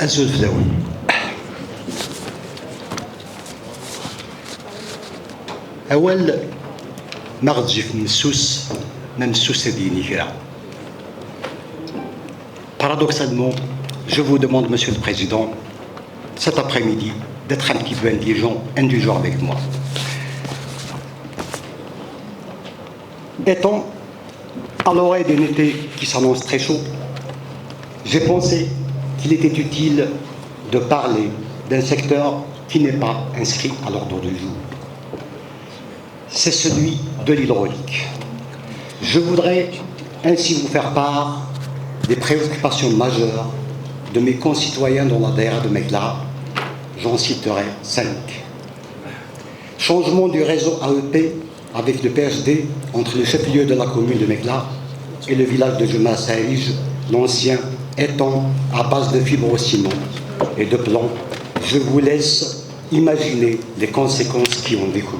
أسود فلاوي أول ما غتجي في مسوس ما مسوس ديني كرا. Paradoxalement, je vous demande, Monsieur le Président, cet après-midi, d'être un petit peu indulgent avec moi. Étant à l'oreille d'un été qui s'annonce très chaud, j'ai pensé qu'il était utile de parler d'un secteur qui n'est pas inscrit à l'ordre du jour. C'est celui de l'hydraulique. Je voudrais ainsi vous faire part des préoccupations majeures de mes concitoyens dans la daïra de Mekla. J'en citerai 5. Changement du réseau AEP avec le PSD entre le chef-lieu de la commune de Mekla et le village de Juma Saïj, l'ancien étang à base de fibres au ciment et de plomb. Je vous laisse imaginer les conséquences qui en découlent.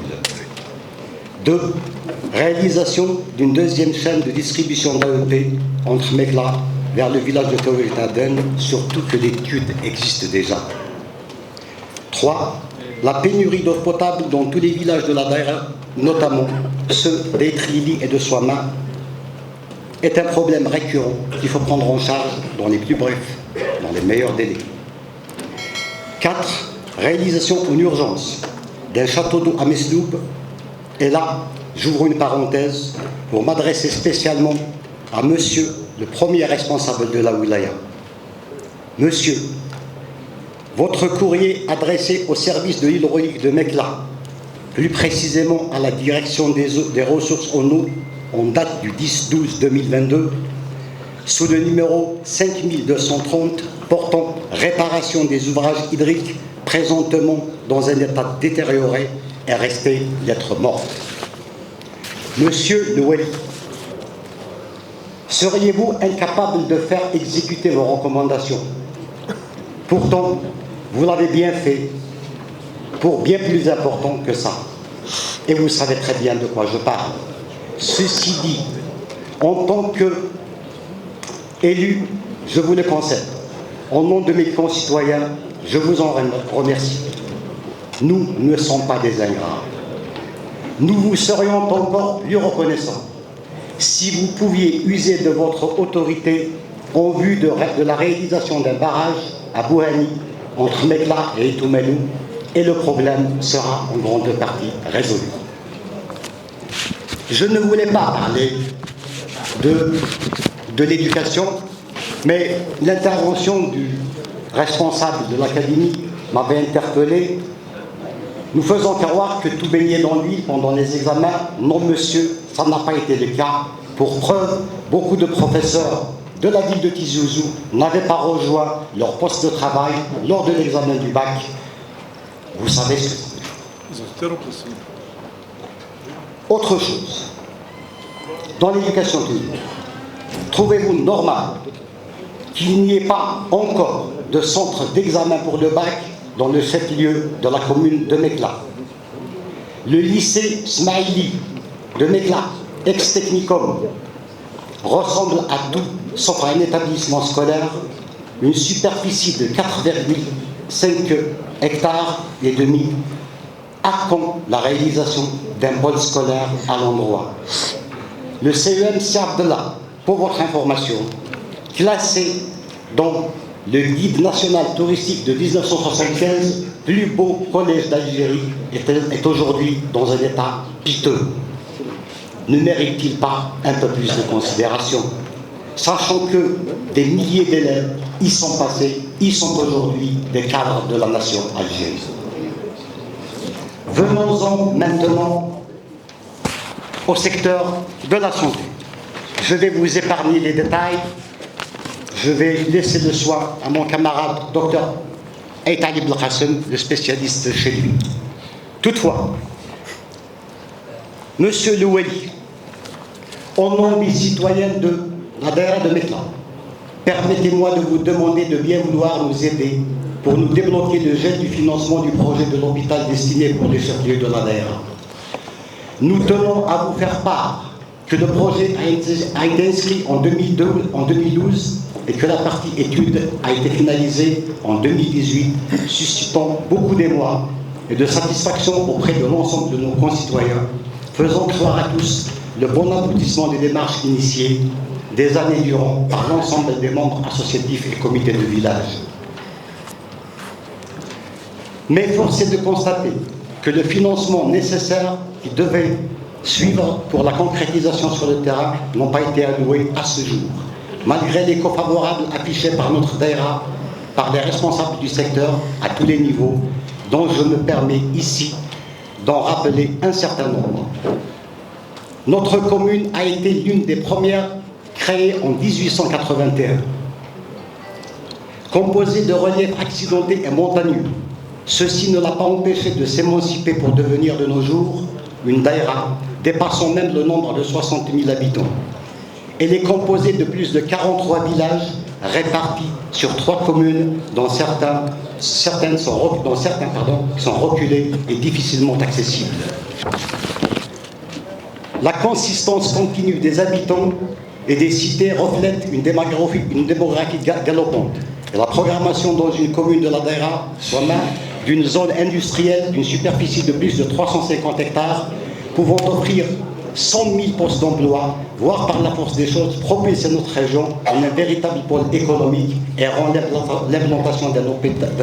2. Réalisation d'une deuxième chaîne de distribution d'AEP entre Mekla vers le village de Tawirtaden, surtout que l'étude existe déjà. 3. La pénurie d'eau potable dans tous les villages de la daïra, notamment ceux d'Eitrili et de Souama, est un problème récurrent qu'il faut prendre en charge dans les plus brefs, dans les meilleurs délais. 4. Réalisation en urgence d'un château d'eau à Mesloub. Et là, j'ouvre une parenthèse pour m'adresser spécialement à monsieur le premier responsable de la wilaya. Monsieur, votre courrier adressé au service de l'hydraulique de Mekla, plus précisément à la direction des ressources en eau, en date du 10-12-2022, sous le numéro 5230 portant réparation des ouvrages hydriques présentement dans un état détérioré, est resté lettre morte. Monsieur le Wali, seriez-vous incapable de faire exécuter vos recommandations? Pourtant, vous l'avez bien fait pour bien plus important que ça. Et vous savez très bien de quoi je parle. Ceci dit, en tant qu'élu, je vous le concède. Au nom de mes concitoyens, je vous en remercie. Nous ne sommes pas des ingrats. Nous vous serions encore plus reconnaissants si vous pouviez user de votre autorité en vue de la réalisation d'un barrage à Bouhani entre Mekla et Itoumelou, et le problème sera en grande partie résolu. Je ne voulais pas parler de l'éducation, mais l'intervention du responsable de l'académie m'avait interpellé, nous faisant croire que tout baignait dans l'huile pendant les examens. Non, monsieur, ça n'a pas été le cas. Pour preuve, beaucoup de professeurs de la ville de Tizi Ouzou n'avaient pas rejoint leur poste de travail lors de l'examen du bac. Vous savez ce que c'est. Autre chose, dans l'éducation toujours, trouvez-vous normal qu'il n'y ait pas encore de centre d'examen pour le bac dans le chef-lieu de la commune de Mekla? Le lycée Smaïli de Mekla, ex-technicum, ressemble à tout sauf à un établissement scolaire, une superficie de 4,5 hectares et demi. À quand la réalisation d'un pôle scolaire à l'endroit? Le CEM Siabdela, pour votre information, classé dans le guide national touristique de 1975, plus beau collège d'Algérie, est aujourd'hui dans un état piteux. Ne mérite-t-il pas un peu plus de considération, sachant que des milliers d'élèves y sont passés, y sont aujourd'hui des cadres de la nation algérienne? Venons-en maintenant au secteur de la santé. Je vais vous épargner les détails. Je vais laisser le soin à mon camarade docteur Aïtali Belkacem, le spécialiste chez lui. Toutefois, monsieur le Wali, au nom des citoyens de la daïra de Mekla, permettez-moi de vous demander de bien vouloir nous aider pour nous débloquer le gel du financement du projet de l'hôpital destiné pour les chefs-lieux de la daïra. Nous tenons à vous faire part que le projet a été inscrit en 2012 et que la partie étude a été finalisée en 2018, suscitant beaucoup d'émoi et de satisfaction auprès de l'ensemble de nos concitoyens, faisant croire à tous le bon aboutissement des démarches initiées des années durant par l'ensemble des membres associatifs et comités de village. Mais force est de constater que le financement nécessaire qui devait suivre pour la concrétisation sur le terrain n'ont pas été alloués à ce jour, malgré l'écho favorable affiché par notre daïra, par les responsables du secteur à tous les niveaux, dont je me permets ici d'en rappeler un certain nombre. Notre commune a été l'une des premières créée en 1881. Composée de reliefs accidentés et montagneux, ceci ne l'a pas empêché de s'émanciper pour devenir de nos jours une daïra dépassant même le nombre de 60 000 habitants. Elle est composée de plus de 43 villages répartis sur 3 communes, dont certains sont reculés et difficilement accessibles. La consistance continue des habitants et des cités reflète une démographie galopante. Et la programmation dans une commune de la daïra, soit même d'une zone industrielle d'une superficie de plus de 350 hectares, pouvant offrir 100 000 postes d'emploi, voire par la force des choses, propulser notre région en un véritable pôle économique et rend l'implantation d'un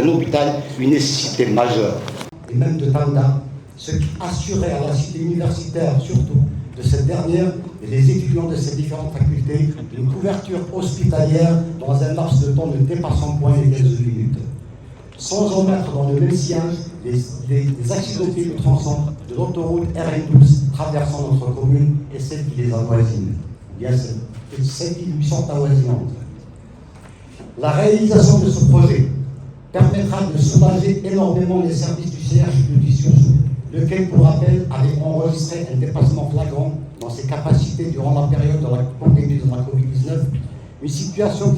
hôpital une nécessité majeure. Et même de Tanda, ce qui assurait à la cité universitaire, surtout de cette dernière et des étudiants de ces différentes facultés, une couverture hospitalière dans un laps de temps ne dépassant point les 15 minutes. Sans en mettre dans le même sillage les accidentés de tronçon de l'autoroute RN12 traversant notre commune et celle qui les avoisine. Il y a 7800 avoisinantes. La réalisation de ce projet permettra de soulager énormément les services du CHU de Tissouzou, lequel, pour rappel, avait enregistré un dépassement flagrant dans ses capacités durant la période de la pandémie de la Covid-19, une situation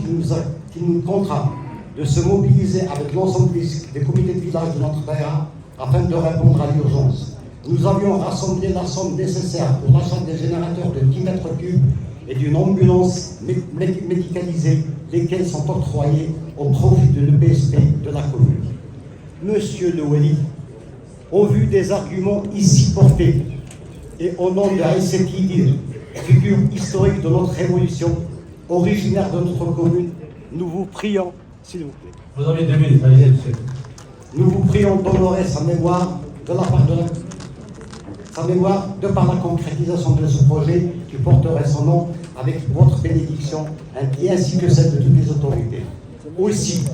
qui nous contraint de se mobiliser avec l'ensemble des comités de village de notre daïra afin de répondre à l'urgence. Nous avions rassemblé la somme nécessaire pour l'achat des générateurs de 10 mètres cubes et d'une ambulance médicalisée, lesquels sont octroyés au profit de l'EPSP de la commune. Monsieur le Wali, au vu des arguments ici portés et au nom de Aïssé Kidir, figure historique de notre révolution, originaire de notre commune, nous vous prions, s'il vous plaît. Vous avez 2 minutes, allez-y, monsieur. Nous vous prions d'honorer sa mémoire de par la concrétisation de ce projet qui porterait son nom avec votre bénédiction ainsi que celle de toutes les autorités. Aussi,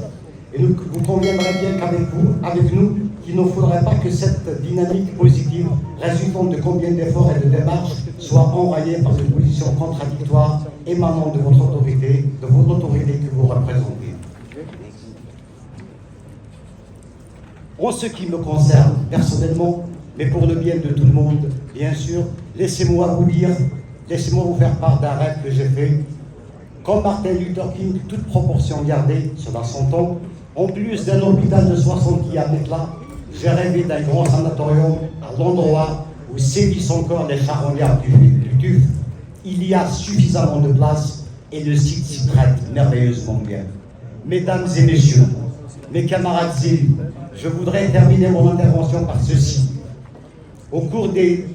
et vous conviendrez bien qu'avec nous, qu'il ne faudrait pas que cette dynamique positive résultant de combien d'efforts et de démarches soit enrayée par une position contradictoire émanant de votre autorité, de votre autorité que vous représentez. En ce qui me concerne personnellement, mais pour le bien de tout le monde, bien sûr, laissez-moi vous faire part d'un rêve que j'ai fait. Comme Martin Luther King, toute proportion gardée, cela s'entend, en plus d'un hôpital de 60 lits à Métla, j'ai rêvé d'un grand sanatorium à l'endroit où sévissent encore les charognards du TUF. Il y a suffisamment de place et le site s'y prête merveilleusement bien. Mesdames et messieurs, mes camarades élus, je voudrais terminer mon intervention par ceci. Au tout début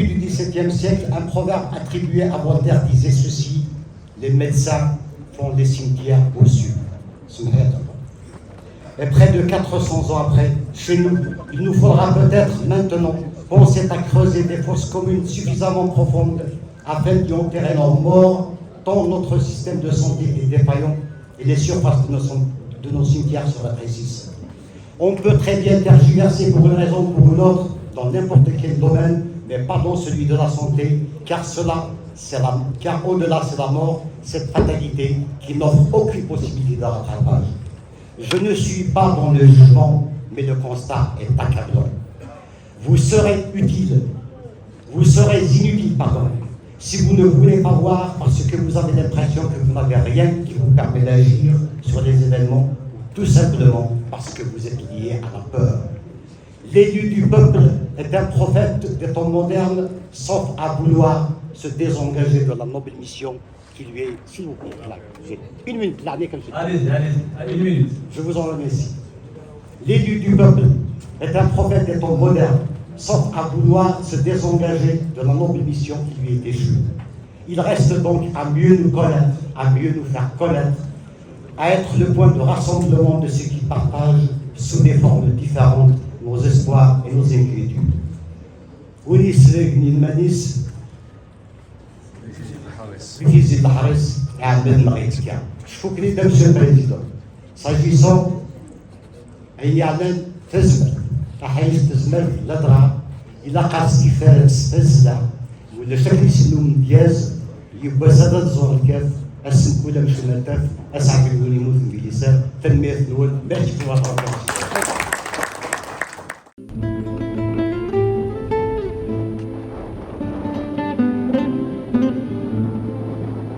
du XVIIe siècle, un proverbe attribué à Voltaire disait ceci: les médecins font les cimetières bossus. Et près de 400 ans après, chez nous, il nous faudra peut-être maintenant penser à creuser des fosses communes suffisamment profondes afin d'y enterrer nos morts, tant notre système de santé est défaillant et les surfaces de nos cimetières se rétrécissent. On peut très bien tergiverser pour une raison ou pour une autre dans n'importe quel domaine, mais pas dans celui de la santé, car au-delà c'est la mort, cette fatalité qui n'offre aucune possibilité de rattrapage. Je ne suis pas dans le jugement, mais le constat est accablant. Vous serez inutile, si vous ne voulez pas voir parce que vous avez l'impression que vous n'avez rien qui vous permet d'agir sur les événements, tout simplement parce que vous êtes lié à la peur. L'élu du peuple est un prophète des temps modernes, sauf à vouloir se désengager de la noble mission qui lui est, s'il vous plaît, là, j'ai une minute, l'année comme je Allez, une minute. Je vous en remercie. L'élu du peuple est un prophète des temps modernes, sauf à vouloir se désengager de la noble mission qui lui est déchue. Il reste donc à mieux nous connaître, à mieux nous faire connaître, à être le point de rassemblement de ceux qui partagent, sous des formes différentes, nos espoirs et nos inquiétudes. ونسلك المانيس بفيزي الحرس عبد المغيتكا شكري دا مسيو بريزيدون ساجيسون هي اعلان تزمر راح تزمر الهضره الا قاس كيفاس تزلا ولا شكل سنو ممتاز يبقى سادة تزور الكاف اسم كولا مش ملتف اسعد يقول يموت في لسان تنميه نول ماشي في الوطن.